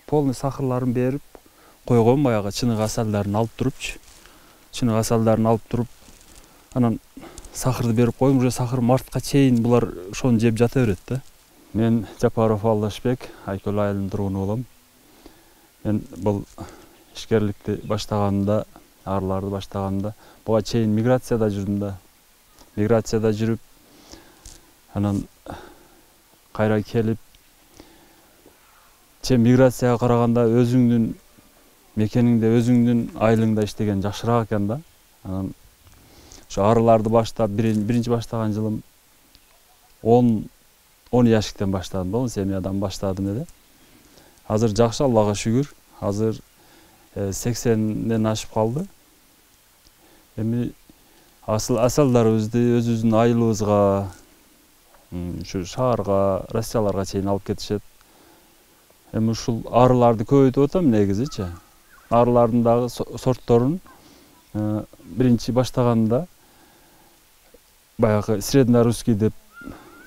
полный сахарларын берип койгон, баягы чыныгы асалдарын алып турупчу. Чыныгы асалдарын алып туруп, анан сахарды берип коюм, уже сахар мартка чейин булар ошону жеп жата берет да. Мен Жапаров Алдашбек, Айкөл айылынын тургуну болом. Мен бул ишкерликти баштаганымда, арларды баштаганымда, буга чейин миграцияда жүрдүм да. Миграцияда жүрүп, анан кайра келип, миграцияга караганда өзүңдүн мекениңде, өзүңдүн айылыңда иштеген жакшыраак экен да. Анан ошо арларды баштап, биринчи баштаган жылым 10 яшиктен баштадым да, 10 семьядан баштадым эле. Азыр жакшы, Аллага шүгүр. Азыр 80ден ашып калды. Эми асалдарыбызды өзүбүздүн айылыбызга, ушу шаарга, Россияларга чейин алып кетишет. Эми ушул арыларды көбөйтүп атам негизичи. Арылардын дагы сортторун биринчи баштаганда баягы среднорусский деп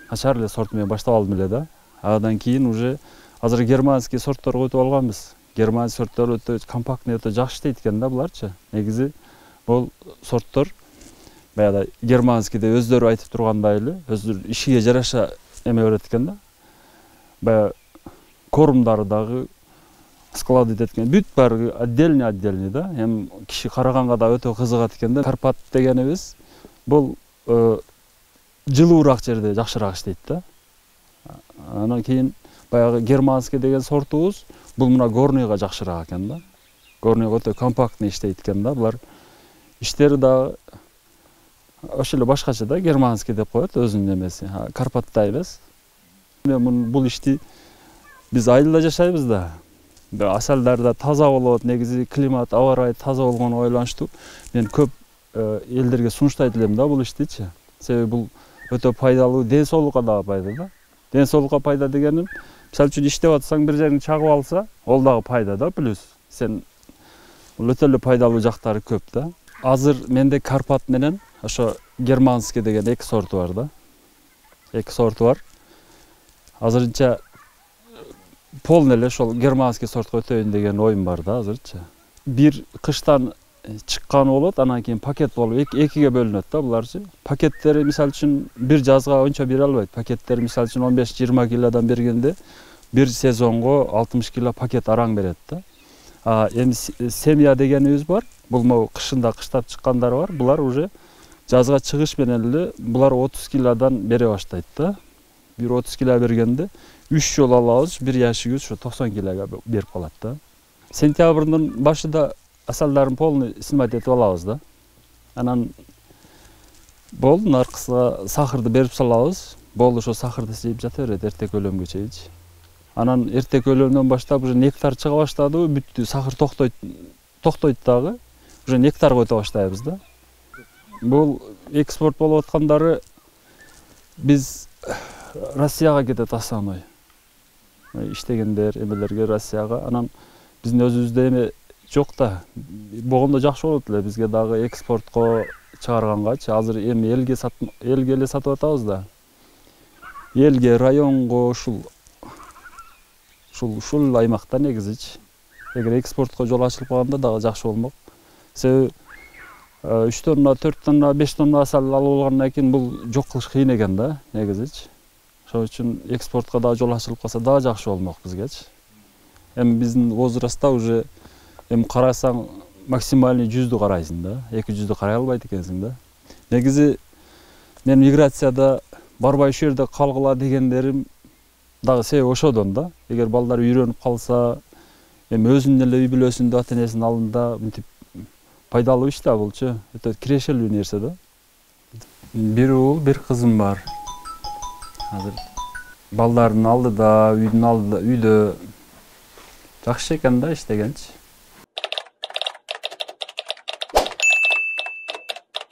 начар эле сорт менен баштап алдым эле да. Адан кийин уже азыр германский сортторго өтүп алганбыз. Германский сорттор өтө компактный, өтө жакшы иштейт экен да буларчы. Негизи бул сорттор баягы германскийде өздөрү айтып тургандай эле, өздөрү ишиге жараша эме берет экен да. Баягы корумдары дагы складывать эткен. Бүт баары отдельный да. Эми киши караганга да өтө кызыгат экен да. Карпат дегенибиз бул жылуураак жерде жакшыраак иштейт да. Анан кийин баягы германский деген сортубуз бул мына горныйга жакшыраак экен да. Горныйга өтө компактный иштейт экен да. Булар иштери да ошо эле башкача да, германский деп коет өзүнүн эмеси. Карпатта эмес. Мен бул ишти биз айылда жашайбыз да. Асалдар да таза болот, негизи климат, аба ырайы таза болгону ойлонуштуу. Мен көп элдерге сунуштайт элем да бул иштичи. Себеби бул өтө пайдалуу, ден соолукка да пайда да. Ден соолукка пайда дегеним, мисалы үчүн иштеп атсаң, бир жериң чагып алса, ол дагы пайда да, плюс. Сен бул өтө эле пайдалуу жактары көп да. Азыр менде Карпат менен ошо германский деген эки сорту бар да. Эки сорту бар. Азырынча полный эле ошол германский сортко өтөйүн деген оюм бар да азырчы. Бир кыштан чыкканы болот, анан кийин пакет болуп экиге бөлүнөт да буларчы. Пакеттери мисалы үчүн бир жазга ончо бере албайт. Пакеттери мисалы үчүн 15-20 килодан бергенде бир сезонго 60 кило пакет араң берет да. Эми семья дегенибиз бар. Бул могу кышында кыштап чыккандар бар. Булар уже жазга чыгыш менен эле булар 30 килодан бере баштайт да. Бир 30 кило бергенде 3 жол алабыз, бир яшигибиз ошо 90 килога берип калат да. Сентябрдын башында асалдарын полный снимать этип алабыз да. Анан болду, наркысына сахарды берип салабыз. Болду, ошо сахарды жеп жата берет эртек өлөмгө чейинчи. Анан эртек өлөмдөн баштап уже нектар чыга баштады, бүттү, сахар токтойт дагы. Уже нектарга өтө баштайбыз да. Бул экспорт болуп аткандары биз Россияга кетет основной. Иштегендер, эмелерге Россияга. Анан биздин өзүбүздө эме жок да. Болгондо жакшы болот эле, бизге дагы экспортко чыгаргангачы. Азыр эми элге эле сатып атабыз да. Элге, районго, ушул аймакта негизичи. Эгер экспортко жол ачылып калганда дагы жакшы болмок. Себеби 3 тонна, 4 тонна, 5 тонна асал алып алгандан кийин бул жок кылыш кыйын экен да, негизичи. Ошон үчүн экспортко дагы жол ачылып калса дагы жакшы болмок бизгечи. Эми биздин возрастта уже эми карасаң максимальный 100дү карайсың да, 200дү карай албайт экенсиң да. Негизи мен миграцияда барбай ушул жерде калгыла дегендерим дагы себеби ошодон да. Эгер балдар үйрөнүп калса, эми өзүнүн эле үй бүлөсүндө ата-энесинин алдында мынтип пайдалуу иш да булчу. Өтө кирешелүү нерсе да. Бир уул, бир кызым бар. Азыр балдардын алдыда, үйдө жакшы экен да иштегенчи.